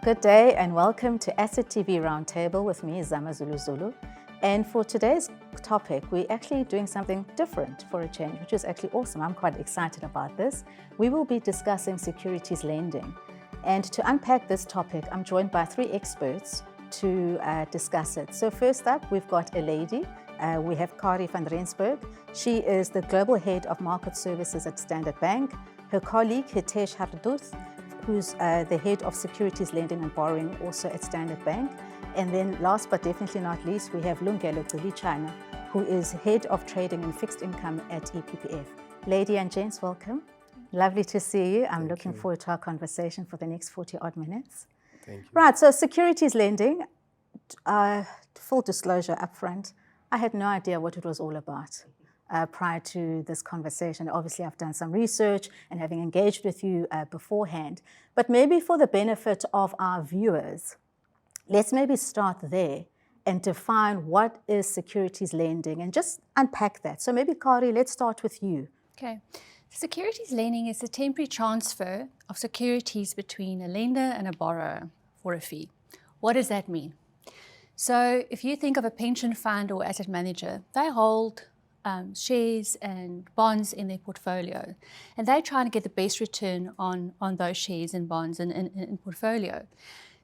Good day and welcome to Asset TV Roundtable with me, Zama Zulu. And for today's topic, we're actually doing something different for a change, which is actually awesome. I'm quite excited about this. We will be discussing securities lending. And to unpack this topic, I'm joined by three experts to discuss it. So first up, we've got a lady. We have Kari van Rensburg. She is the Global Head of Market Services at Standard Bank. Her colleague, Hitesh Harduth, who's the Head of Securities Lending and Borrowing also at Standard Bank. And then last but definitely not least, we have Lungelo China, who is Head of Trading and Fixed Income at EPPF. Lady and gents, welcome. Lovely to see you. I'm looking forward to our conversation for the next 40 odd minutes. Thank you. Right, so securities lending, full disclosure up front, I had no idea what it was all about. Prior to this conversation. Obviously, I've done some research and having engaged with you beforehand. But maybe for the benefit of our viewers, let's maybe start there and define what is securities lending and just unpack that. So maybe, Kari, let's start with you. Okay. Securities lending is a temporary transfer of securities between a lender and a borrower for a fee. What does that mean? So if you think of a pension fund or asset manager, they hold shares and bonds in their portfolio. And they're trying to get the best return on those shares and bonds in portfolio.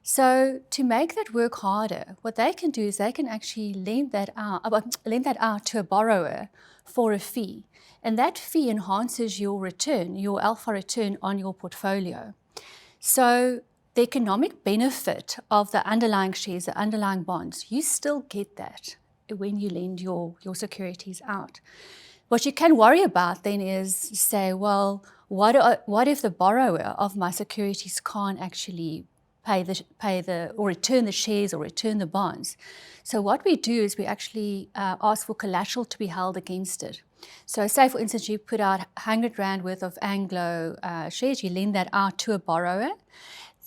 So to make that work harder, what they can do is they can actually lend that out to a borrower for a fee. And that fee enhances your return, your alpha return on your portfolio. So the economic benefit of the underlying shares, the underlying bonds, you still get that when you lend your securities out. What you can worry about then is say, well, what if the borrower of my securities can't actually pay or return the shares or return the bonds? So what we do is we actually ask for collateral to be held against it. So say, for instance, you put out 100 Rand worth of Anglo shares, you lend that out to a borrower.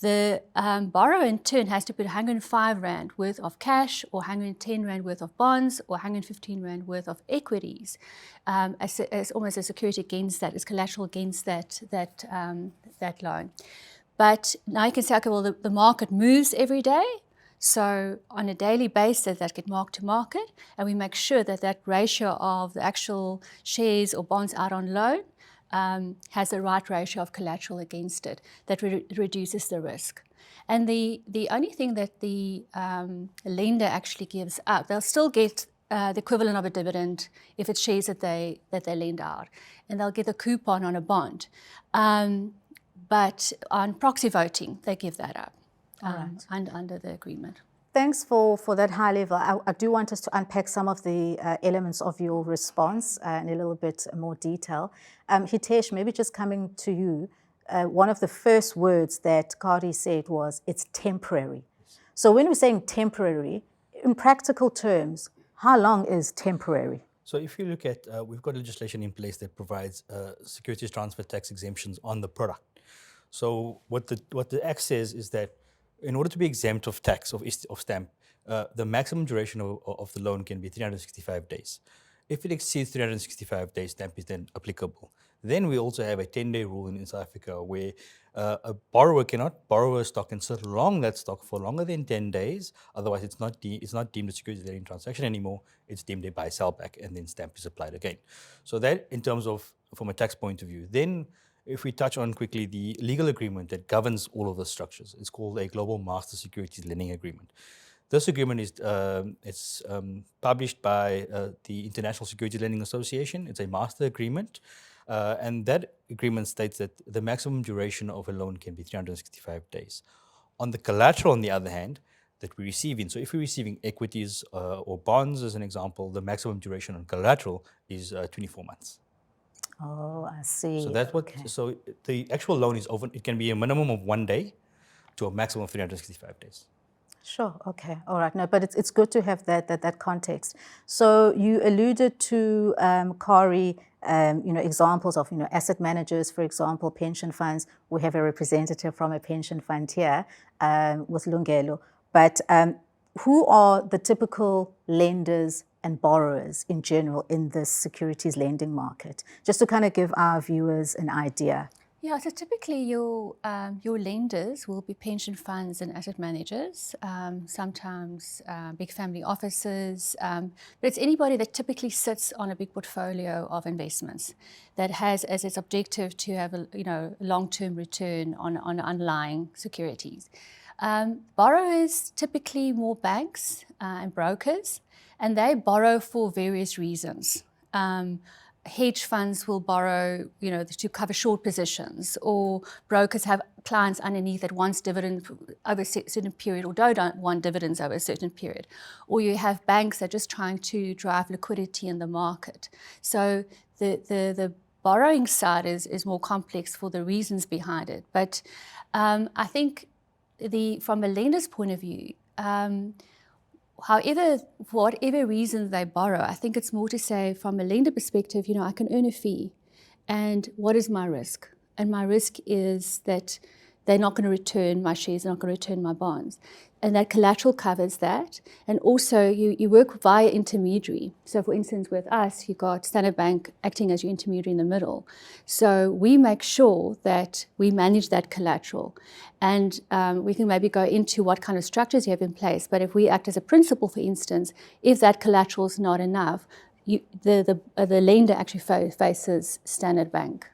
The borrower in turn has to put 105 Rand worth of cash or 110 Rand worth of bonds or 115 Rand worth of equities as almost a security against that, as collateral against that loan. But now you can say, okay, well, the market moves every day. So on a daily basis, that get marked to market, and we make sure that that ratio of the actual shares or bonds out on loan has the right ratio of collateral against it that reduces the risk. And the only thing that the lender actually gives up, they'll still get the equivalent of a dividend if it's shares that they lend out, and they'll get a coupon on a bond. But on proxy voting, they give that up under the agreement. Thanks for that high level. I do want us to unpack some of the elements of your response in a little bit more detail. Hitesh, maybe just coming to you, one of the first words that Kari said was, it's temporary. So when we're saying temporary, in practical terms, how long is temporary? So if you look at, we've got legislation in place that provides securities transfer tax exemptions on the product. So what the Act says is that in order to be exempt of tax, of stamp, the maximum duration of the loan can be 365 days. If it exceeds 365 days, stamp is then applicable. Then we also have a 10-day rule in South Africa where a borrower cannot borrow a stock and sit long that stock for longer than 10 days. Otherwise, it's not deemed a securities lending transaction anymore. It's deemed a buy-sell back, and then stamp is applied again. So that, in terms of from a tax point of view, then if we touch on quickly the legal agreement that governs all of the structures, it's called a Global Master Securities Lending Agreement. This agreement is published by the International Securities Lending Association. It's a master agreement, and that agreement states that the maximum duration of a loan can be 365 days. On the collateral, on the other hand, that we're receiving, so if we're receiving equities or bonds, as an example, the maximum duration on collateral is 24 months. Oh, I see. So that's what. Okay. So the actual loan is over. It can be a minimum of 1 day to a maximum of 365 days. Sure. Okay. All right. No, but it's good to have that context. So you alluded to Kari, examples of asset managers, for example, pension funds. We have a representative from a pension fund here with Lungelo. But who are the typical lenders and borrowers in general in this securities lending market? Just to kind of give our viewers an idea. Yeah, so typically your lenders will be pension funds and asset managers, sometimes big family offices, but it's anybody that typically sits on a big portfolio of investments that has as its objective to have a long-term return on underlying securities. Borrowers typically more banks and brokers, and they borrow for various reasons. Hedge funds will borrow, to cover short positions, or brokers have clients underneath that wants dividend over a certain period or don't want dividends over a certain period. Or you have banks that are just trying to drive liquidity in the market. So the borrowing side is more complex for the reasons behind it. But I think from a lender's point of view, however, for whatever reason they borrow, I think it's more to say from a lender perspective, I can earn a fee. And what is my risk? And my risk is that they're not going to return my shares, they're not going to return my bonds. And that collateral covers that. And also you work via intermediary. So for instance, with us, you've got Standard Bank acting as your intermediary in the middle. So we make sure that we manage that collateral. And we can maybe go into what kind of structures you have in place. But if we act as a principal, for instance, if that collateral is not enough, the lender actually faces Standard Bank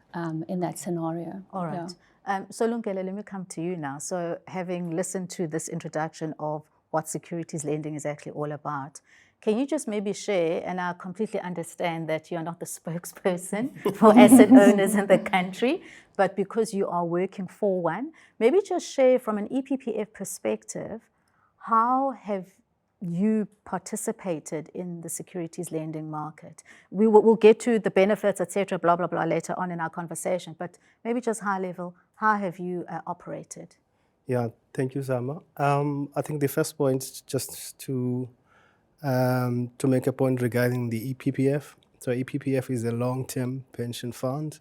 in that scenario. All right. Yeah. So Lungile, let me come to you now. So having listened to this introduction of what securities lending is actually all about, can you just maybe share, and I completely understand that you're not the spokesperson for asset owners in the country, but because you are working for one, maybe just share from an EPPF perspective, how have you participated in the securities lending market? We'll get to the benefits, etc., blah, blah, blah, later on in our conversation, but maybe just high level, how have you operated? Yeah, thank you, Zama. I think the first point, just to make a point regarding the EPPF. So EPPF is a long-term pension fund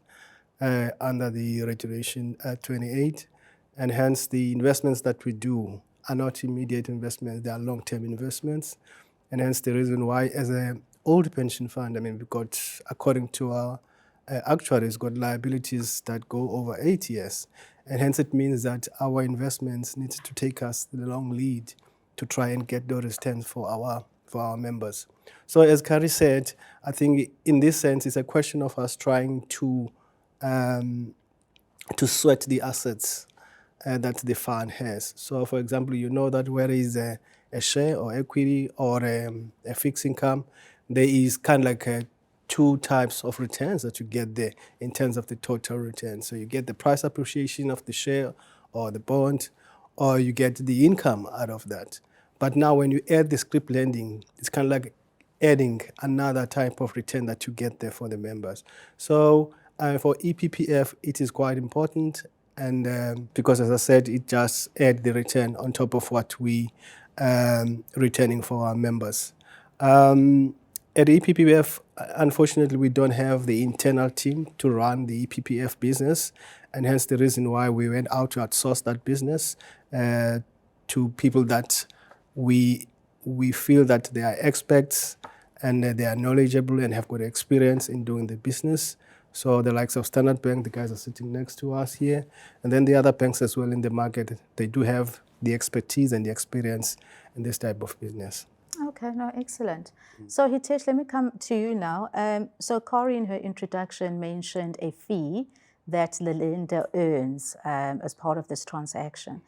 under the regulation 28, and hence the investments that we do are not immediate investments, they are long-term investments. And hence the reason why, as an old pension fund, we've got, according to our actuaries, got liabilities that go over 8 years. And hence it means that our investments need to take us the long lead to try and get those returns for our members. So as Kari said, I think in this sense, it's a question of us trying to sweat the assets that the fund has. So for example, that where is a share or equity or a fixed income, there is kind of like two types of returns that you get there in terms of the total return. So you get the price appreciation of the share or the bond, or you get the income out of that. But now when you add the scrip lending, it's kind of like adding another type of return that you get there for the members. So for EPPF, it is quite important, and because, as I said, it just adds the return on top of what we returning for our members. At EPPF, unfortunately, we don't have the internal team to run the EPPF business, and hence the reason why we went out to outsource that business to people that we feel that they are experts and they are knowledgeable and have got experience in doing the business. So the likes of Standard Bank, the guys are sitting next to us here, and then the other banks as well in the market, they do have the expertise and the experience in this type of business. Okay, no, excellent. So Hitesh, let me come to you now. So Kari in her introduction mentioned a fee that the lender earns as part of this transaction.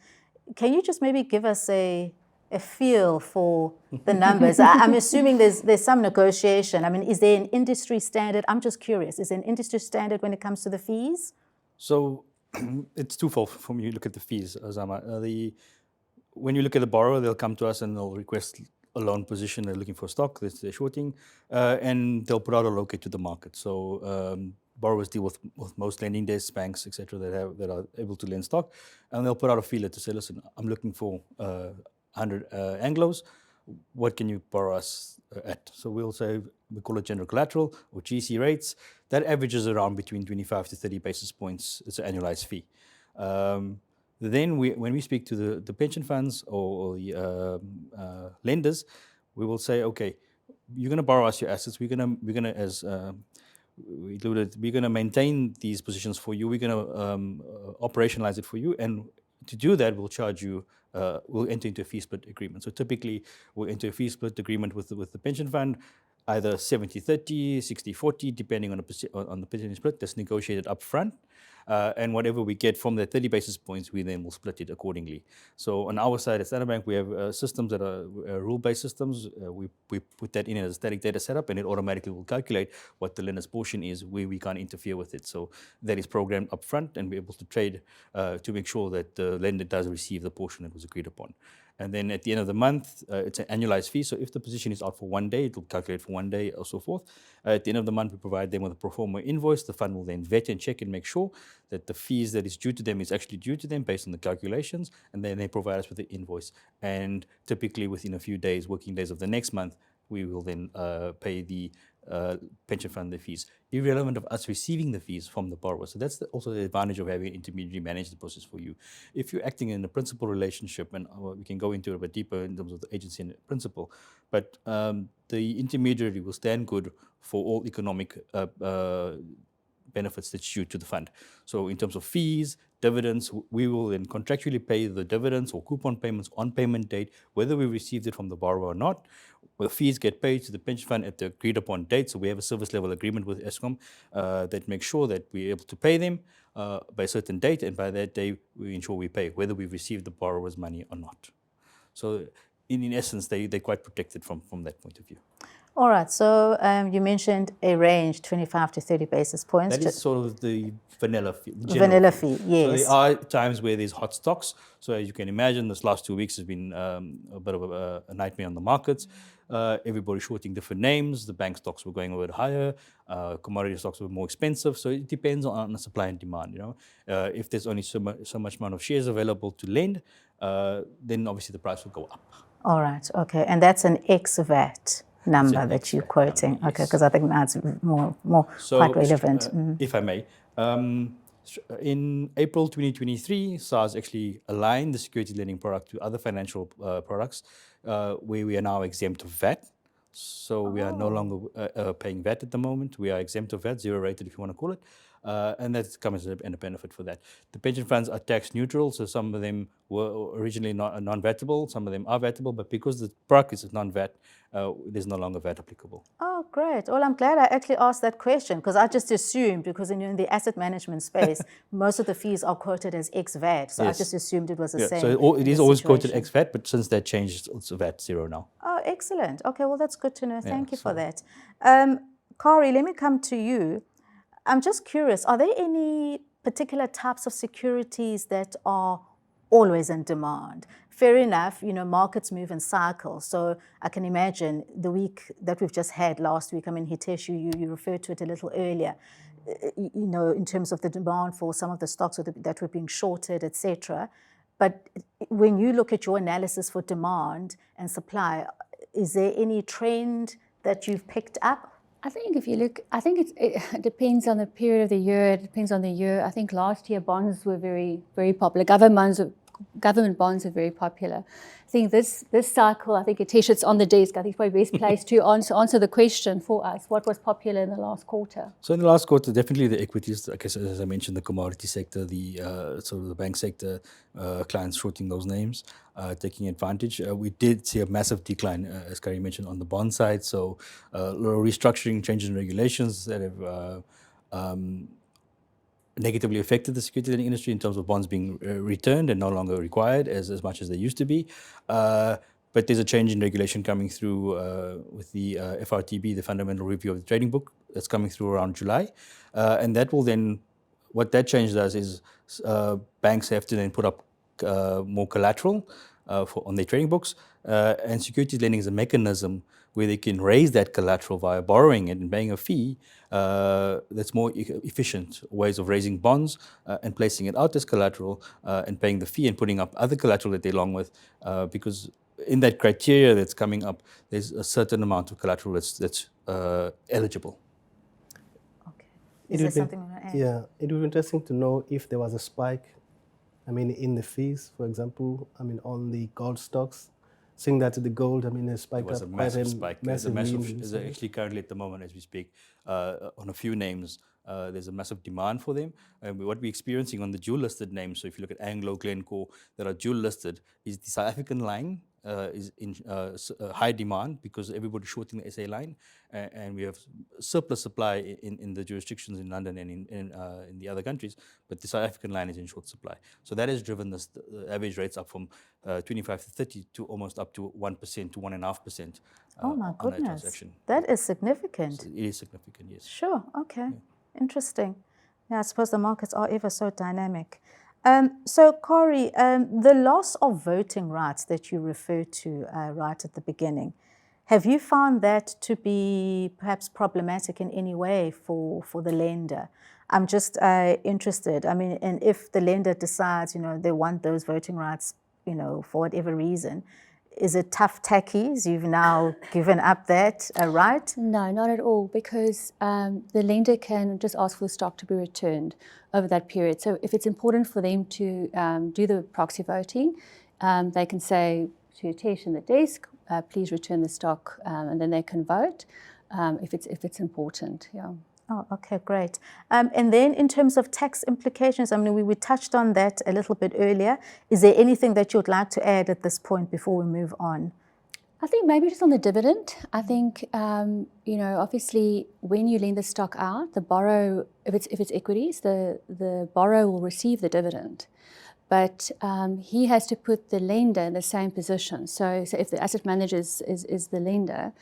Can you just maybe give us a feel for the numbers? I'm assuming there's some negotiation. Is there an industry standard? I'm just curious. Is there an industry standard when it comes to the fees? So it's twofold from you look at the fees, Azama. When you look at the borrower, they'll come to us and they'll request a loan position. They're looking for stock, they're shorting, and they'll put out a locate to the market. So borrowers deal with most lending desks, banks, etc., that are able to lend stock, and they'll put out a feeler to say, listen, I'm looking for 100 Anglos, what can you borrow us at? So we'll say, we call it general collateral or GC rates. That averages around between 25 to 30 basis points. It's an annualized fee. Then when we speak to the pension funds or the lenders, we will say, okay, you're going to borrow us your assets. We're going to as we included, we're going to maintain these positions for you. We're going to operationalize it for you. And to do that, we'll charge you, we'll enter into a fee split agreement. So typically, we'll enter a fee split agreement with the pension fund, either 70-30, 60-40, depending on the percentage split. That's negotiated up front. And whatever we get from the 30 basis points, we then will split it accordingly. So on our side at Standard Bank, we have systems that are rule-based systems. We put that in as a static data setup, and it automatically will calculate what the lender's portion is, where we can't interfere with it. So that is programmed up front, and we're able to trade to make sure that the lender does receive the portion that was agreed upon. And then at the end of the month, it's an annualized fee. So if the position is out for 1 day, it will calculate for 1 day or so forth. At the end of the month, we provide them with a pro forma invoice. The fund will then vet and check and make sure that the fees that is due to them is actually due to them based on the calculations. And then they provide us with the invoice. And typically within a few days, working days of the next month, we will then pay the pension fund the fees, irrelevant of us receiving the fees from the borrower. So that's also the advantage of having an intermediary manage the process for you. If you're acting in a principal relationship, and we can go into it a bit deeper in terms of the agency and principal, but the intermediary will stand good for all economic benefits that's due to the fund. So in terms of fees, dividends, we will then contractually pay the dividends or coupon payments on payment date, whether we received it from the borrower or not. The fees get paid to the pension fund at the agreed upon date. So we have a service level agreement with Eskom that makes sure that we're able to pay them by a certain date, and by that day we ensure we pay, whether we've received the borrower's money or not. So in essence, they're quite protected from that point of view. All right, so you mentioned a range, 25 to 30 basis points. That is sort of the vanilla fee. Vanilla fee, yes. So there are times where there's hot stocks. So as you can imagine, this last 2 weeks has been a bit of a nightmare on the markets. Everybody shorting different names. The bank stocks were going a bit higher. Commodity stocks were more expensive. So it depends on the supply and demand. You know, if there's only so much amount of shares available to lend, then obviously the price will go up. All right, okay, and that's an ex-VAT number that you're quoting, number, okay, yes. because I think that's more quite relevant. If I may, in April 2023, SARS actually aligned the security lending product to other financial products, where we are now exempt of VAT. So we are no longer paying VAT at the moment. We are exempt of VAT, zero rated if you want to call it. And that comes as a benefit for that. The pension funds are tax neutral, so some of them were originally non-VATable, some of them are VATable, but because the product is non-VAT, there's no longer VAT applicable. Oh, great. Well, I'm glad I actually asked that question, because I just assumed, because in the asset management space, most of the fees are quoted as ex-VAT, so yes. I just assumed it was the same. So it is always quoted ex-VAT, but since that changed, it's VAT zero now. Oh, excellent. Okay, well, that's good to know. Thank you for that. Kari, let me come to you. I'm just curious, are there any particular types of securities that are always in demand? Fair enough, you know, markets move in cycles. So I can imagine the week that we've just had last week, I mean, Hitesh, you referred to it a little earlier, you know, in terms of the demand for some of the stocks that were being shorted, etc. But when you look at your analysis for demand and supply, is there any trend that you've picked up? I think if you look, I think it depends on the period of the year. It depends on the year. I think last year bonds were very, very popular. Government bonds are very popular. I think this cycle, I think Hitesh, it's on the desk. I think it's probably best placed to answer the question for us. What was popular in the last quarter? So in the last quarter, definitely the equities, I guess, as I mentioned, the commodity sector, the sort of the bank sector, clients shorting those names, taking advantage. We did see a massive decline, as Kari mentioned, on the bond side. So restructuring, changes in regulations that have negatively affected the security lending industry in terms of bonds being returned and no longer required as much as they used to be. But there's a change in regulation coming through with the FRTB, the Fundamental Review of the Trading Book, that's coming through around July. And that will then, what that change does is banks have to then put up more collateral on their trading books. And securities lending is a mechanism where they can raise that collateral via borrowing it and paying a fee. That's more efficient ways of raising bonds and placing it out as collateral and paying the fee and putting up other collateral that they're along with, because in that criteria that's coming up, there's a certain amount of collateral that's eligible. Okay. Is there something you want to add? Yeah, it would be interesting to know if there was a spike, I mean, in the fees, for example, I mean, on the gold stocks. seeing that the gold, I mean, has It spiked was up a quite massive spike. There's a massively. massive, actually currently at the moment as we speak, on a few names, there's a massive demand for them. And what we're experiencing on the dual listed names, so if you look at Anglo, Glencore, that are dual listed, is the South African line is in high demand because everybody's shorting the SA line, and we have surplus supply in the jurisdictions in London and in the other countries, but the South African line is in short supply. So that has driven the average rates up from 25 to 30 to almost up to 1% to 1.5% Oh my on that goodness, transaction. that is significant. So it is significant, yes. Sure, okay, interesting. Yeah, I suppose the markets are ever so dynamic. So, Corey, the loss of voting rights that you referred to right at the beginning, have you found that to be perhaps problematic in any way for the lender? I'm just interested. I mean, and if the lender decides, they want those voting rights, for whatever reason, is it tough tackies? You've now given up that right? No, not at all, because the lender can just ask for the stock to be returned over that period. So if it's important for them to do the proxy voting, they can say to Tesh in the desk, please return the stock, and then they can vote if it's important. Yeah. Oh, okay, great. And then in terms of tax implications, I mean, we touched on that a little bit earlier. Is there anything that you'd like to add at this point before we move on? I think maybe just on the dividend. I think, obviously when you lend the stock out, the borrower, if it's equities, the borrower will receive the dividend. But he has to put the lender in the same position. So if the asset manager is the lender,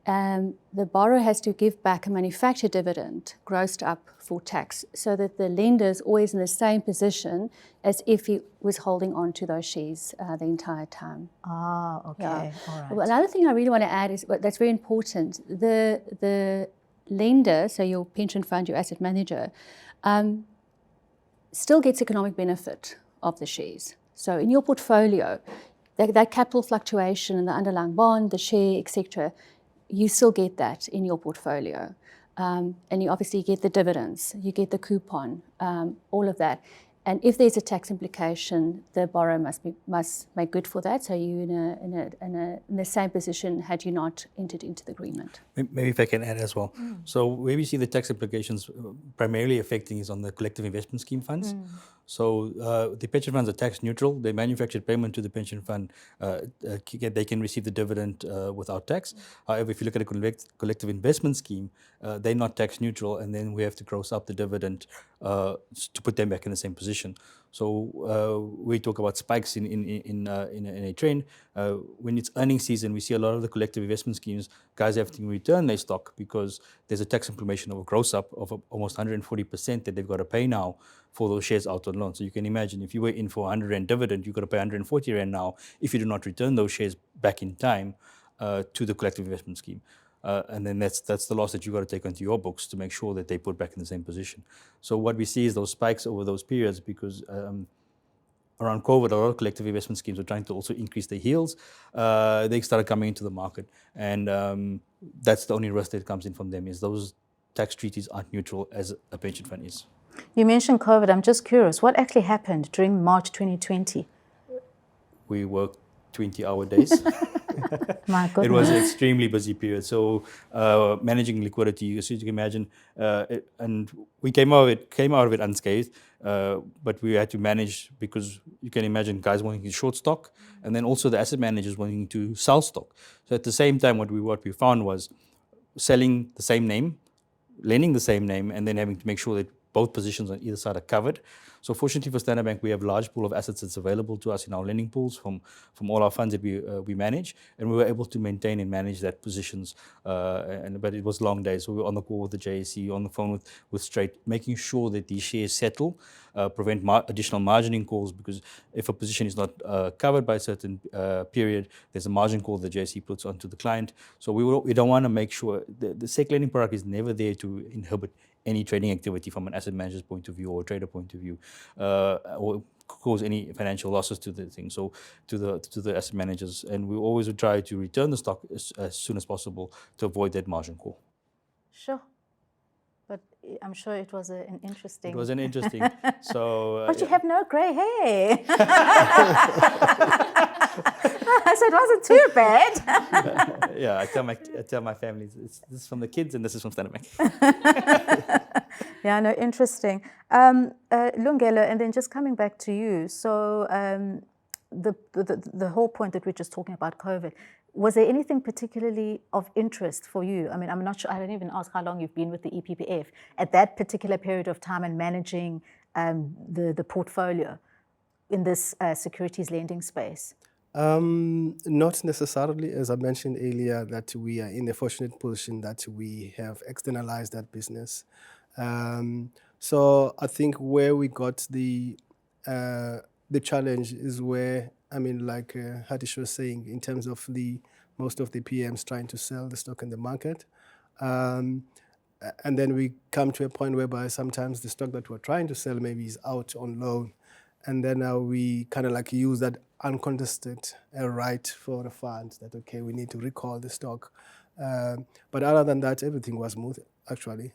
the borrower has to give back a manufactured dividend grossed up for tax, so that the lender is always in the same position as if he was holding on to those shares the entire time. Ah, okay, Yeah. all right. Well, another thing I really want to add is that's very important. The lender, so your pension fund, your asset manager, still gets economic benefit of the shares. So in your portfolio, that capital fluctuation in the underlying bond, the share, etc., you still get that in your portfolio. And you obviously get the dividends, you get the coupon, all of that. And if there's a tax implication, the borrower must make good for that. So you're in the same position had you not entered into the agreement. Maybe if I can add as well. So where we see the tax implications primarily affecting is on the collective investment scheme funds. So the pension funds are tax neutral. They manufactured payment to the pension fund. They can receive the dividend without tax. However, if you look at a collective investment scheme, they're not tax neutral, and then we have to gross up the dividend to put them back in the same position. So we talk about spikes in a trend. When it's earnings season, we see a lot of the collective investment schemes, guys have to return their stock because there's a tax implication of a gross up of almost 140% that they've got to pay now for those shares out on loan. So you can imagine if you were in for 100 Rand dividend, you've got to pay 140 Rand now if you do not return those shares back in time to the collective investment scheme. And then that's the loss that you've got to take onto your books to make sure that they put back in the same position. So what we see is those spikes over those periods because around COVID, a lot of collective investment schemes were trying to also increase their yields. They started coming into the market, and that's the only risk that comes in from them is those tax treaties aren't neutral as a pension fund is. You mentioned COVID. I'm just curious, what actually happened during March 2020? We worked 20-hour days. My goodness. It was an extremely busy period. So managing liquidity, as you can imagine, and we came out of it unscathed, but we had to manage because you can imagine guys wanting to short stock, and then also the asset managers wanting to sell stock. So at the same time, what we found was selling the same name, lending the same name, and then having to make sure that both positions on either side are covered. So fortunately for Standard Bank, we have a large pool of assets that's available to us in our lending pools from all our funds that we manage, and we were able to maintain and manage that positions. But it was long days. So we were on the call with the JSE, on the phone with Straight, making sure that these shares settle, prevent additional margining calls, because if a position is not covered by a certain period, there's a margin call the JSE puts onto the client. So we don't want to make sure the SEC lending product is never there to inhibit any trading activity from an asset manager's point of view or a trader point of view, or cause any financial losses to the thing. So to the asset managers, and we always would try to return the stock as soon as possible to avoid that margin call. Sure. But I'm sure it was an interesting... It was an interesting, so... But you have no grey hair. So it wasn't too bad. Yeah, I tell my family, this is from the kids and this is from Standard Bank. Yeah, no, interesting. Lungelo, and then just coming back to you. So the whole point that we're just talking about COVID, was there anything particularly of interest for you? I mean, I'm not sure, I don't even ask how long you've been with the EPPF at that particular period of time and managing the portfolio in this securities lending space. Not necessarily, as I mentioned earlier, that we are in a fortunate position that we have externalized that business. So I think where we got the challenge is where, I mean, like Hadish was saying, in terms of most of the PMs trying to sell the stock in the market. And then we come to a point whereby sometimes the stock that we're trying to sell maybe is out on loan. And then we kind of like use that uncontested right for the fund that, okay, we need to recall the stock. But other than that, everything was smooth, actually.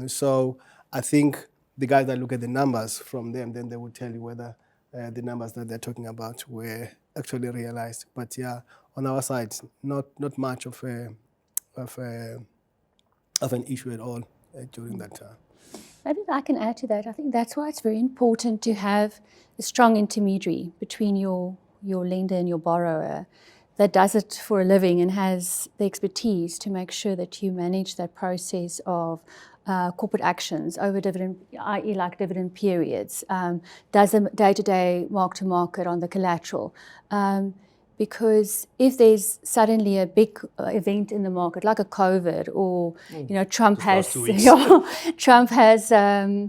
So I think the guys that look at the numbers from them, then they will tell you whether the numbers that they're talking about were actually realized. But yeah, on our side, not much of an issue at all during that time. Maybe I can add to that. I think that's why it's very important to have a strong intermediary between your lender and your borrower that does it for a living and has the expertise to make sure that you manage that process of corporate actions over dividend, i.e. like dividend periods, does a day-to-day mark-to-market on the collateral. Because if there's suddenly a big event in the market, like a COVID, or Trump has a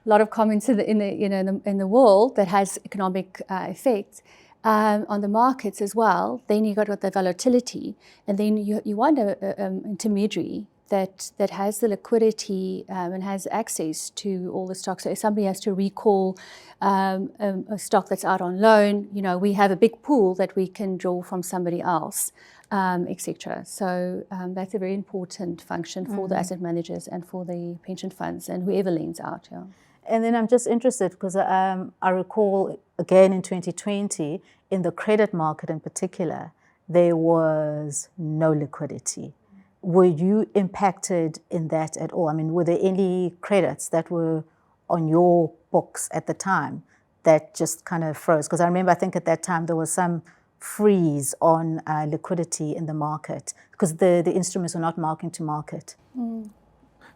lot of comments in the world that has economic effects on the markets as well, then you got the volatility, and then you want an intermediary that has the liquidity and has access to all the stocks. So if somebody has to recall a stock that's out on loan, we have a big pool that we can draw from somebody else, etc. So that's a very important function for the asset managers and for the pension funds and whoever lends out. Yeah. And then I'm just interested because I recall again in 2020, in the credit market in particular, there was no liquidity. Were you impacted in that at all? I mean, were there any credits that were on your books at the time that just kind of froze? Because I remember, I think at that time there was some freeze on liquidity in the market because the instruments were not marking to market.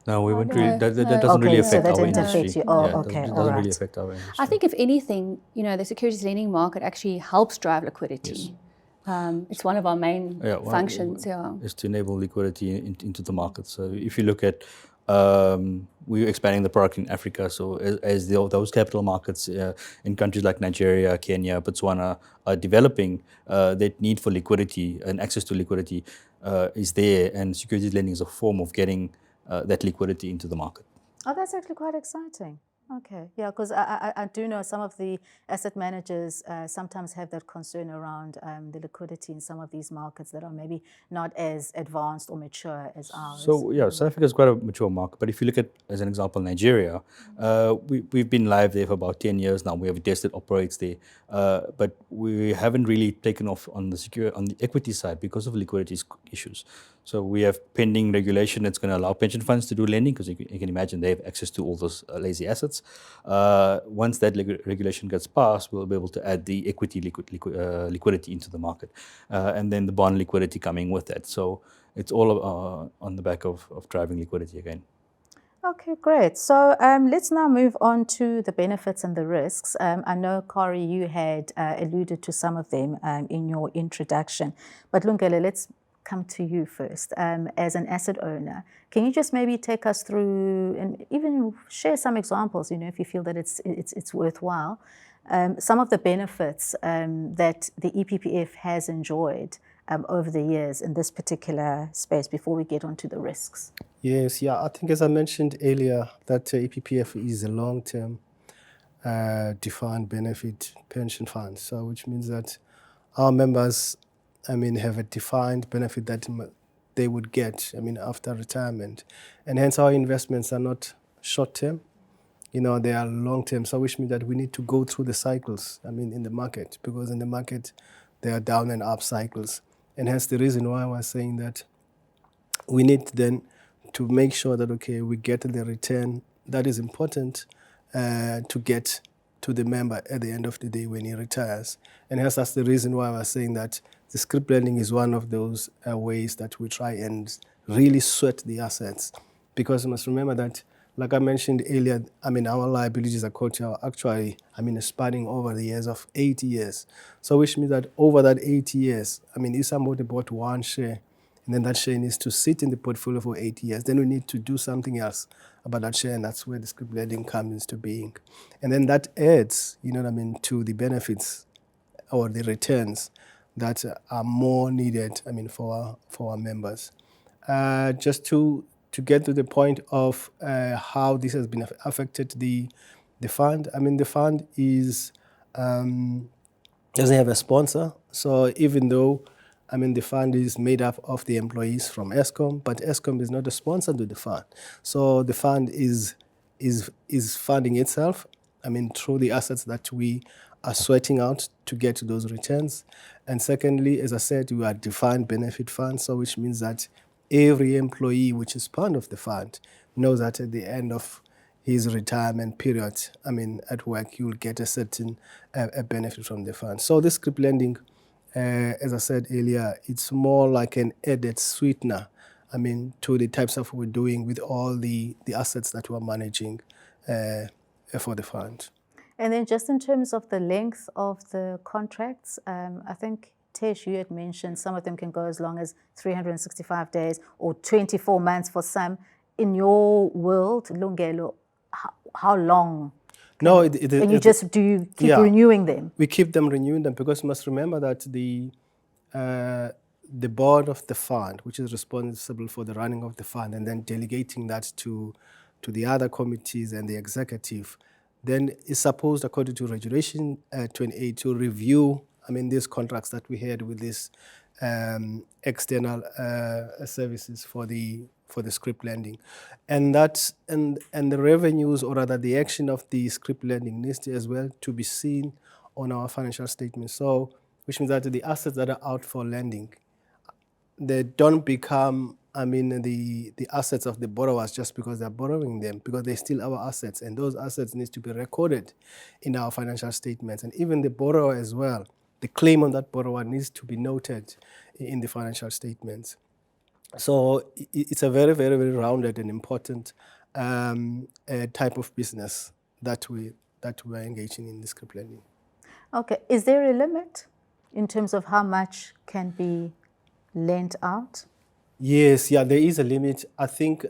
No, we wouldn't really, that doesn't really affect our industry. Okay, it doesn't really affect our industry. I think if anything, the securities lending market actually helps drive liquidity. Yes. It's one of our main functions. Is to enable liquidity into the market. So if you look at, we're expanding the product in Africa. So as those capital markets in countries like Nigeria, Kenya, Botswana are developing, that need for liquidity and access to liquidity is there, and securities lending is a form of getting that liquidity into the market. Oh, that's actually quite exciting. Okay, yeah, because I do know some of the asset managers sometimes have that concern around the liquidity in some of these markets that are maybe not as advanced or mature as ours. So yeah, South Africa is quite a mature market, but if you look at, as an example, Nigeria, we've been live there for about 10 years now. We have tested operates there, but we haven't really taken off on the equity side because of liquidity issues. So we have pending regulation that's going to allow pension funds to do lending, because you can imagine they have access to all those lazy assets. Once that regulation gets passed, we'll be able to add the equity liquidity into the market, and then the bond liquidity coming with that. So it's all on the back of driving liquidity again. Okay, great. So let's now move on to the benefits and the risks. I know, Kari, you had alluded to some of them in your introduction, but Lungelo, let's come to you first. As an asset owner, can you just maybe take us through and even share some examples, if you feel that it's worthwhile, some of the benefits that the EPPF has enjoyed over the years in this particular space before we get onto the risks? Yes, yeah, I think as I mentioned earlier, that EPPF is a long-term defined benefit pension fund. So which means that our members, have a defined benefit that they would get, after retirement. And hence our investments are not short-term, they are long-term. So which means that we need to go through the cycles, in the market, because in the market, there are down and up cycles. And hence the reason why I was saying that we need then to make sure that, okay, we get the return that is important to get to the member at the end of the day when he retires. And hence that's the reason why I was saying that the scrip lending is one of those ways that we try and really sweat the assets. Because you must remember that, like I mentioned earlier, our liabilities are actually, spanning over the years of 80 years. So which means that over that 80 years, if somebody bought one share, and then that share needs to sit in the portfolio for 80 years, then we need to do something else about that share, and that's where the scrip lending comes into being. And then that adds, to the benefits or the returns that are more needed, for our members. Just to get to the point of how this has been affected the fund. The fund is doesn't have a sponsor. So even though the fund is made up of the employees from Eskom, but Eskom is not a sponsor to the fund. So the fund is funding itself, through the assets that we are sweating out to get to those returns. And secondly, as I said, we are defined benefit funds, so which means that every employee which is part of the fund knows that at the end of his retirement period, at work, you will get a certain a benefit from the fund. So this scrip lending, as I said earlier, it's more like an added sweetener, to the types of we're doing with all the assets that we're managing for the fund. And then just in terms of the length of the contracts, I think, Tesh, you had mentioned some of them can go as long as 365 days or 24 months for some. In your world, Lungelo, how long? No, and you just do you keep renewing them? We keep them renewing them because you must remember that the board of the fund, which is responsible for the running of the fund, and then delegating that to the other committees and the executive, then is supposed, according to Regulation 28, to review these contracts that we had with these external services for the scrip lending, and the revenues, or rather the action of the scrip lending, needs to as well to be seen on our financial statements. So, which means that the assets that are out for lending, they don't become the assets of the borrowers just because they're borrowing them, because they're still our assets, and those assets need to be recorded in our financial statements. And even the borrower as well, the claim on that borrower needs to be noted in the financial statements. So it's a very, very, very rounded and important type of business that we are engaging in this scrip lending. Okay, is there a limit in terms of how much can be lent out? Yes, there is a limit. I think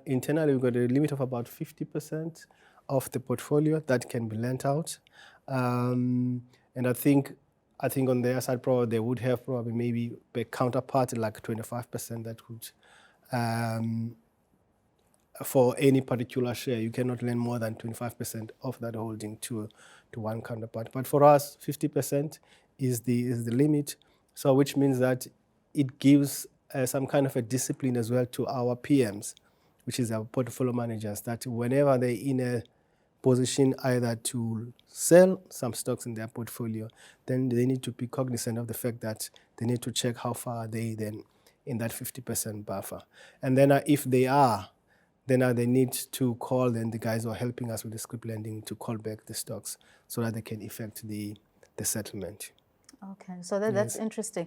internally we've got a limit of about 50% of the portfolio that can be lent out, and I think on their side probably they would have probably maybe a counterpart like 25% that would, for any particular share, you cannot lend more than 25% of that holding to one counterpart. But for us, 50% is the limit. So which means that it gives some kind of a discipline as well to our PMs, which is our portfolio managers, that whenever they're in a position either to sell some stocks in their portfolio, then they need to be cognizant of the fact that they need to check how far they then in that 50% buffer. And then if they are, then they need to call then the guys who are helping us with the scrip lending to call back the stocks so that they can effect the settlement. Okay, so that's interesting.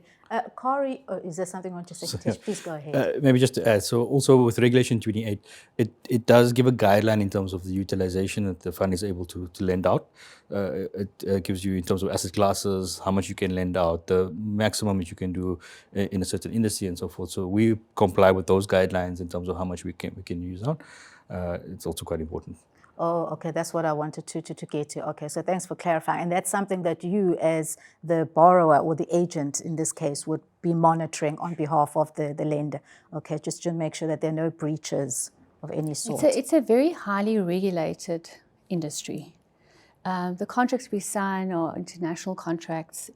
Kari, is there something you want to say? Tish, please go ahead. Maybe just to add, so also with Regulation 28, it does give a guideline in terms of the utilization that the fund is able to lend out. It gives you in terms of asset classes, how much you can lend out, the maximum that you can do in a certain industry and so forth. So we comply with those guidelines in terms of how much we can use out. It's also quite important. Oh, okay, that's what I wanted to get to. Okay, so thanks for clarifying. And that's something that you as the borrower or the agent in this case would be monitoring on behalf of the lender. Okay, just to make sure that there are no breaches of any sort. It's a very highly regulated industry. The contracts we sign are international contracts.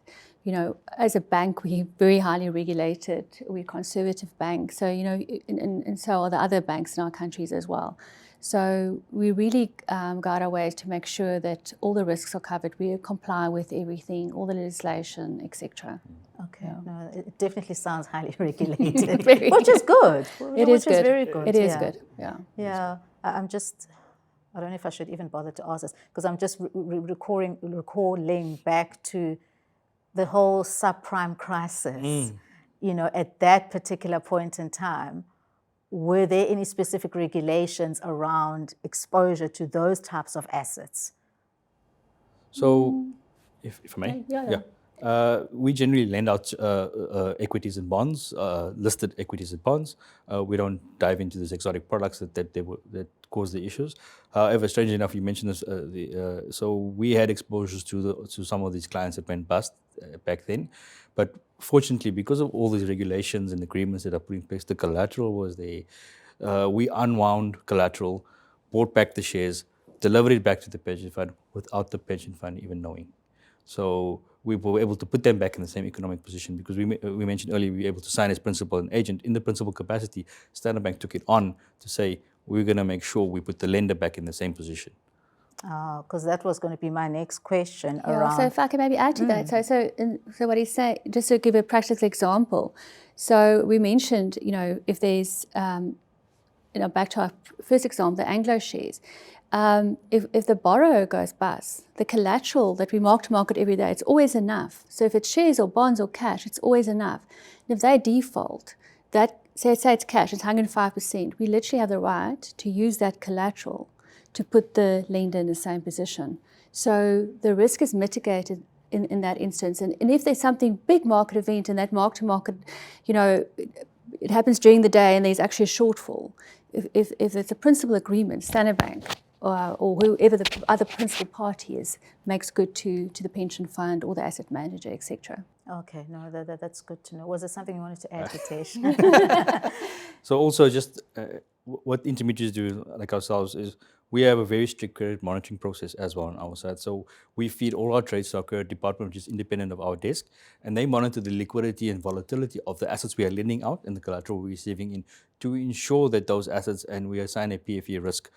as a bank, we're very highly regulated. We're a conservative bank. So, and so are the other banks in our countries as well. So we really guide our ways to make sure that all the risks are covered. We comply with everything, all the legislation, etc. Okay, no, it definitely sounds highly regulated, Very. which is good. It is which good. Very good. It is good. Yeah. Yeah, I don't know if I should even bother to ask this because I'm just recalling back to the whole subprime crisis. At that particular point in time, were there any specific regulations around exposure to those types of assets? So, if I may, Yeah. we generally lend out equities and bonds, listed equities and bonds. We don't dive into these exotic products that cause the issues. However, strangely enough, you mentioned this. So we had exposures to some of these clients that went bust back then, but fortunately, because of all these regulations and agreements that are put in place, the collateral was there. We unwound collateral, bought back the shares, delivered it back to the pension fund without the pension fund even knowing. So we were able to put them back in the same economic position because we mentioned earlier we were able to sign as principal and agent. In the principal capacity, Standard Bank took it on to say we're going to make sure we put the lender back in the same position. Because that was going to be my next question Yeah, around. so if I could maybe add to that. So what he's saying, just to give a practical example. So we mentioned, if there's, back to our first example, the Anglo shares. If the borrower goes bust, the collateral that we mark to market every day, it's always enough. So if it's shares or bonds or cash, it's always enough. And if they default, say it's cash, it's 105%, we literally have the right to use that collateral to put the lender in the same position. So the risk is mitigated in that instance. And if there's something big market event and that mark to market, it happens during the day and there's actually a shortfall, if it's a principal agreement, Standard Bank or whoever the other principal party is, makes good to the pension fund or the asset manager, etc. Okay, no, that's good to know. Was there something you wanted to add, Hitesh? So also just what intermediaries do, like ourselves, is we have a very strict credit monitoring process as well on our side. So we feed all our trades to our credit department, which is independent of our desk, and they monitor the liquidity and volatility of the assets we are lending out and the collateral we're receiving in to ensure that those assets, and we assign a PFE risk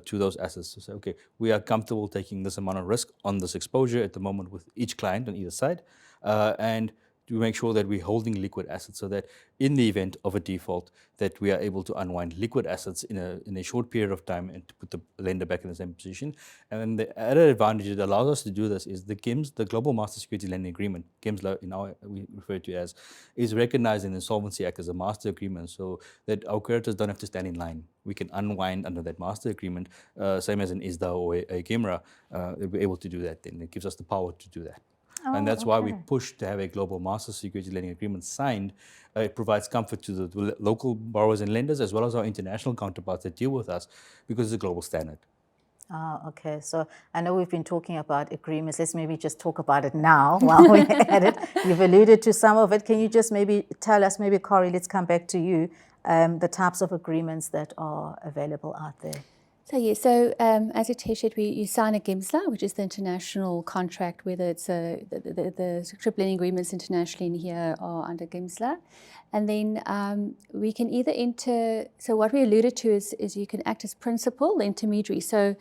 to those assets to say, okay, we are comfortable taking this amount of risk on this exposure at the moment with each client on either side, and to make sure that we're holding liquid assets so that in the event of a default that we are able to unwind liquid assets in a short period of time and to put the lender back in the same position. And then the added advantage that allows us to do this is the GIMS, the Global Master Security Lending Agreement, GIMS we refer to as, is recognized in the Insolvency Act as a master agreement so that our creditors don't have to stand in line. We can unwind under that master agreement, same as an ISDA or a GIMRA, we're able to do that then. It gives us the power to do that. And that's why we push to have a global master security lending agreement signed. It provides comfort to the local borrowers and lenders as well as our international counterparts that deal with us because it's a global standard. Okay, so I know we've been talking about agreements. Let's maybe just talk about it now while we're at it. You've alluded to some of it. Can you just maybe tell us, maybe Corey, let's come back to you, the types of agreements that are available out there? As Hitesh said, you sign a GIMSLA, which is the international contract, whether it's the security lending agreements internationally in here are under GIMSLA. And then we can either enter, so what we alluded to is you can act as principal, intermediary. So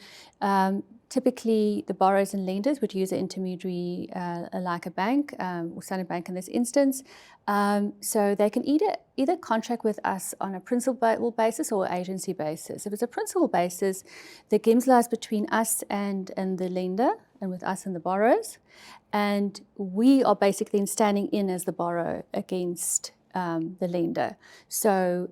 typically the borrowers and lenders would use an intermediary like a bank or Standard Bank in this instance. So they can either contract with us on a principal basis or agency basis. If it's a principal basis, the GIMSLA is between us and the lender and with us and the borrowers. And we are basically standing in as the borrower against the lender. So,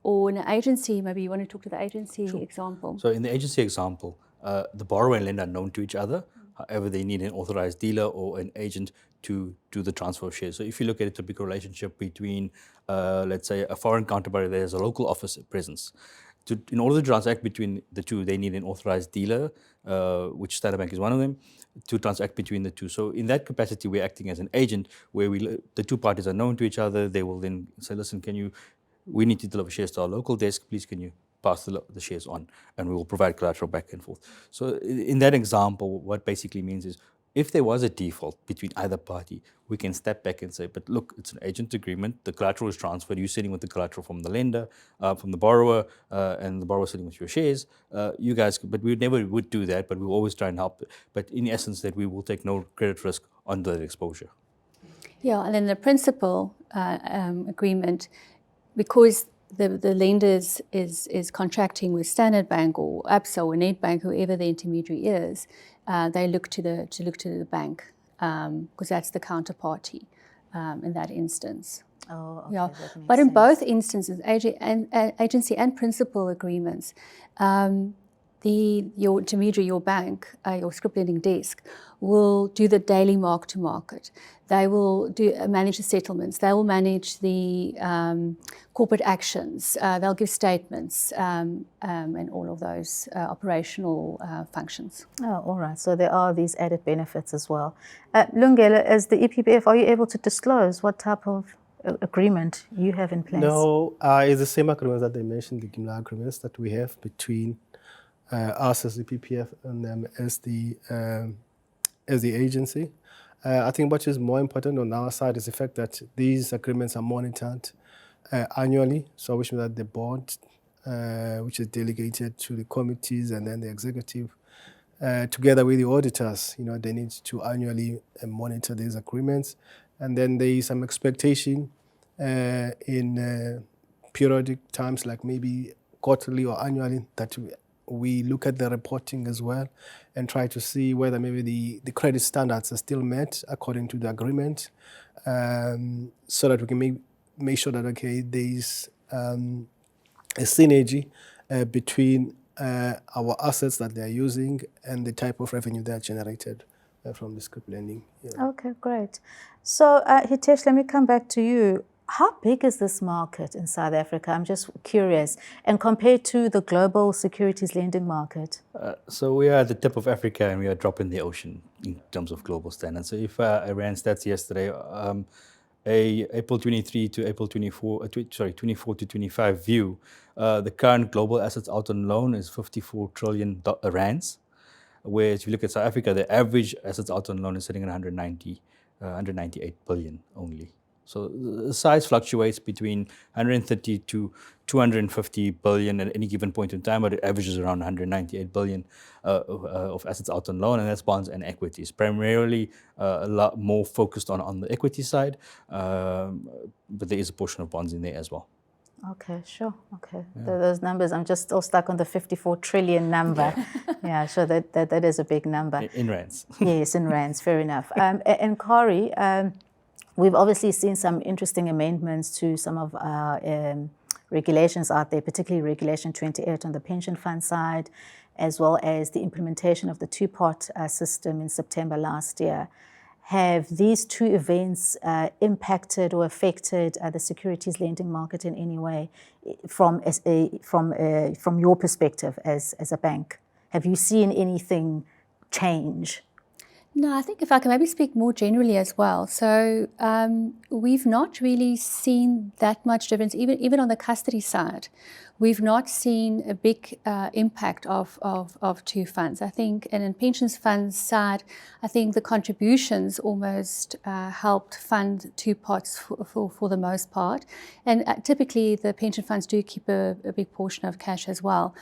or in an agency, maybe you want to talk to the agency example. So in the agency example, the borrower and lender are known to each other. However, they need an authorized dealer or an agent to do the transfer of shares. So if you look at a typical relationship between, let's say, a foreign counterparty that has a local office presence, in order to transact between the two, they need an authorized dealer, which Standard Bank is one of them, to transact between the two. So in that capacity, we're acting as an agent where the two parties are known to each other. They will then say, listen, we need to deliver shares to our local desk. Please, can you pass the shares on, and we will provide collateral back and forth. So in that example, what basically means is If there was a default between either party, we can step back and say, but look, it's an agent agreement. The collateral is transferred. You're sitting with the collateral from the lender, from the borrower, and the borrower sitting with your shares. You guys, but we never would do that, but we will always try and help. But in essence, that we will take no credit risk on that exposure. Yeah, and then the principal agreement, because the lenders is contracting with Standard Bank or Absa or Nedbank, whoever the intermediary is, they look to the bank because that's the counterparty in that instance. Oh, okay, Yeah, that makes but in sense. both instances, agency and principal agreements, your intermediary, your bank, your scrip lending desk will do the daily mark to market. They will manage the settlements. They will manage the corporate actions. They'll give statements and all of those operational functions. Oh, all right. So there are these added benefits as well. Lungelo, as the EPBF, are you able to disclose what type of agreement you have in place? No, it's the same agreements that they mentioned, the Gimla agreements that we have between us as the PPF and them as the agency. I think what is more important on our side is the fact that these agreements are monitored annually, so which means that the board, which is delegated to the committees and then the executive, together with the auditors, they need to annually monitor these agreements. And then there is some expectation in periodic times, like maybe quarterly or annually, that we look at the reporting as well and try to see whether maybe the credit standards are still met according to the agreement, so that we can make sure that, okay, there is a synergy between our assets that they are using and the type of revenue that are generated from the scrip lending. Yeah. Okay, great. So Hitesh, let me come back to you. How big is this market in South Africa? I'm just curious. And compared to the global securities lending market? So we are at the tip of Africa and we are a drop in the ocean in terms of global standards. So if I ran stats yesterday, a April 23 to April 24, 24 to 25 view, the current global assets out on loan is 54 trillion rands. Whereas if you look at South Africa, the average assets out on loan is sitting at 198 billion only. So the size fluctuates between 130 to 250 billion at any given point in time, but it averages around 198 billion of assets out on loan, and that's bonds and equities. Primarily a lot more focused on the equity side, but there is a portion of bonds in there as well. Okay, sure. Okay, those numbers, I'm just still stuck on the 54 trillion number. Yeah, sure, that is a big number. In rands. Yes, in rands, fair enough. And Kari, we've obviously seen some interesting amendments to some of our regulations out there, particularly Regulation 28 on the pension fund side, as well as the implementation of the two-part system in September last year. Have these two events impacted or affected the securities lending market in any way from your perspective as a bank? Have you seen anything change? No, I think if I can maybe speak more generally as well. So we've not really seen that much difference, even on the custody side. We've not seen a big impact of two funds. I think, and in pensions funds side, I think the contributions almost helped fund two pots for the most part. And typically the pension funds do keep a big portion of cash as well.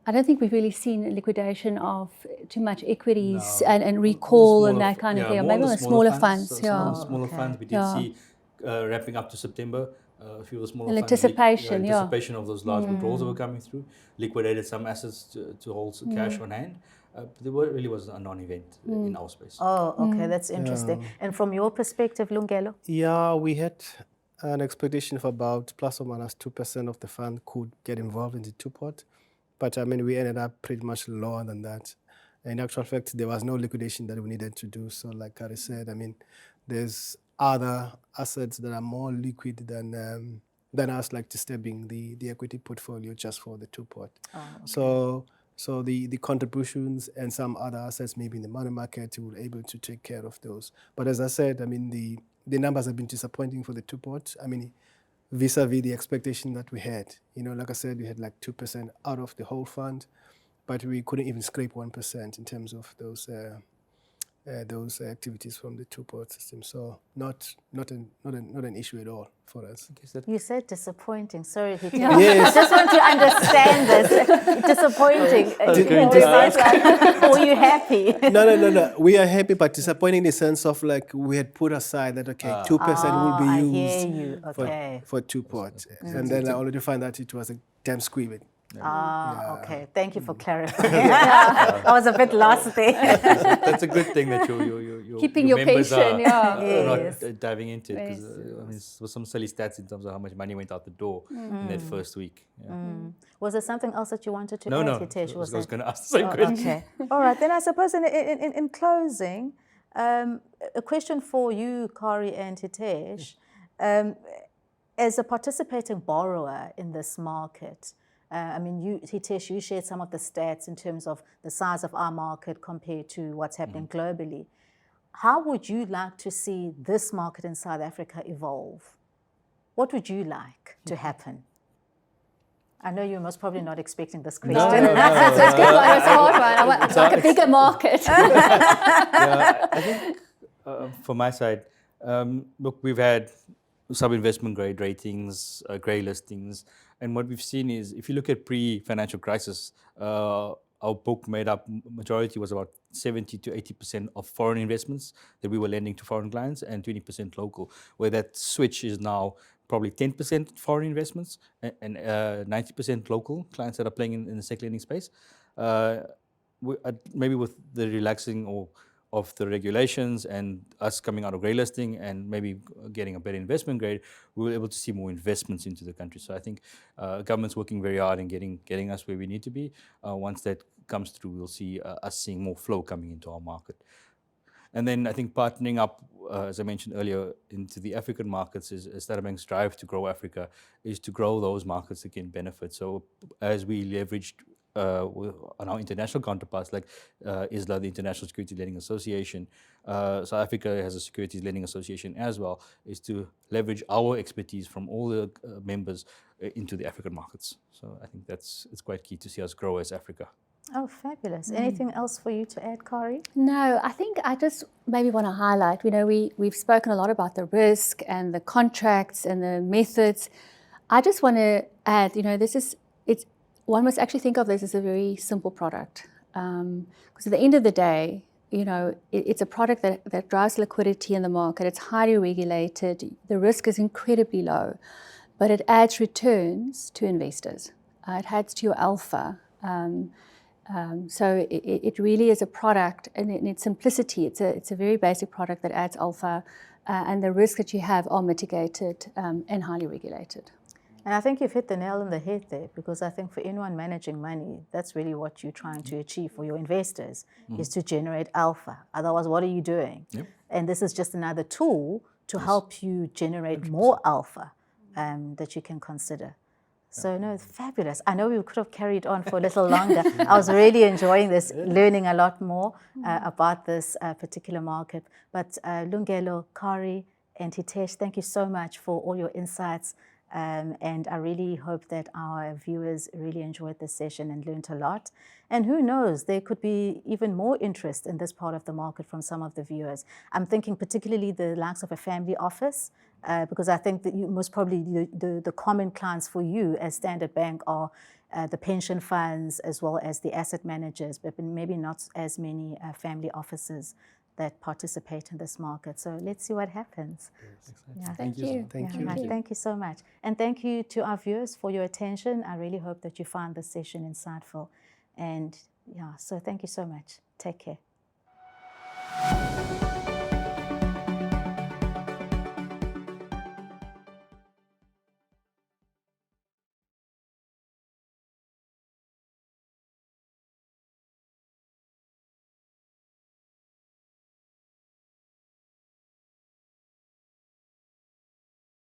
I don't think we've really seen a liquidation of too much equities and recall and that kind of thing. Maybe on the smaller funds. So some of the smaller funds we did see ramping up to September. A few of the smaller funds, anticipation of those large withdrawals that were coming through, liquidated some assets to hold some cash on hand. There really was a non-event in our space. Oh, okay, that's interesting. And from your perspective, Lungelo? Yeah, we had an expectation of about plus or minus 2% of the fund could get involved in the two-pot. But I mean, we ended up pretty much lower than that. In actual fact, there was no liquidation that we needed to do. So like Kari said, I mean, there's other assets that are more liquid than us, like disturbing the equity portfolio just for the two-pot. Oh, okay. So the contributions and some other assets, maybe in the money market, we were able to take care of those. But as I said, I mean, the numbers have been disappointing for the two-pot. I mean, vis-a-vis the expectation that we had. Like I said, we had like 2% out of the whole fund, but we couldn't even scrape 1% in terms of those those activities from the two-port system. So not an issue at all for us. You said disappointing. Sorry, Hitesh. Yes. I just want to understand this. Disappointing. Were you happy? No. We are happy, but disappointing in the sense of like we had put aside that, okay, 2% will be I used hear you. Okay. for two-port. And then I already found that it was a damn squeebit. Okay. Thank you for clarifying. I was a bit lost there. That's a good thing that your Keeping your members patient, are Yes. not diving into it, because I mean, there was some silly stats in terms of how much money went out the door in that first week. Yeah. Was there something else that you wanted to No, add, no. Hitesh? I was going to ask the same question. Okay. All right. Then I suppose in closing, a question for you, Kari and Hitesh. As a participating borrower in this market, I mean, Hitesh, you shared some of the stats in terms of the size of our market compared to what's happening globally. How would you like to see this market in South Africa evolve? What would you like to happen? I know you're most probably not expecting this question. So it's a good one. It's a hard one. I want like a bigger market. I think from my side, look, we've had sub-investment grade ratings, grey listings, and what we've seen is, if you look at pre-financial crisis, our book made up, majority was about 70 to 80% of foreign investments that we were lending to foreign clients, and 20% local, where that switch is now probably 10% foreign investments and 90% local clients that are playing in the sector lending space. Maybe with the relaxing of the regulations and us coming out of grey listing and maybe getting a better investment grade, we were able to see more investments into the country. So I think government's working very hard in getting us where we need to be. Once that comes through, we'll see us seeing more flow coming into our market. And then I think partnering up, as I mentioned earlier, into the African markets is Standard Bank's drive to grow Africa, is to grow those markets that can benefit. So as we leveraged on our international counterparts, like ISLA, the International Securities Lending Association, South Africa has a Securities Lending Association as well, is to leverage our expertise from all the members into the African markets. So I think it's quite key to see us grow as Africa. Oh, fabulous. Anything else for you to add, Kari? No, I think I just maybe want to highlight, we've spoken a lot about the risk and the contracts and the methods. I just want to add, one must actually think of this as a very simple product. Because at the end of the day, it's a product that drives liquidity in the market. It's highly regulated. The risk is incredibly low, but it adds returns to investors. It adds to your alpha. So it really is a product, and in its simplicity, it's a very basic product that adds alpha, and the risks that you have are mitigated and highly regulated. And I think you've hit the nail on the head there, because I think for anyone managing money, that's really what you're trying to achieve for your investors, is to generate alpha. Otherwise, what are you doing? Yep. And this is just another tool to help you generate more alpha that you can consider. So no, it's fabulous. I know we could have carried on for a little longer. I was really enjoying this, learning a lot more about this particular market. But Lungelo, Kari, and Hitesh, thank you so much for all your insights. And I really hope that our viewers really enjoyed this session and learned a lot. And who knows, there could be even more interest in this part of the market from some of the viewers. I'm thinking particularly the likes of a family office, because I think that most probably the common clients for you as Standard Bank are the pension funds as well as the asset managers, but maybe not as many family offices that participate in this market. So let's see what happens. Yeah, thank you. Thank you so much. And thank you to our viewers for your attention. I really hope that you found this session insightful. And so thank you so much. Take care.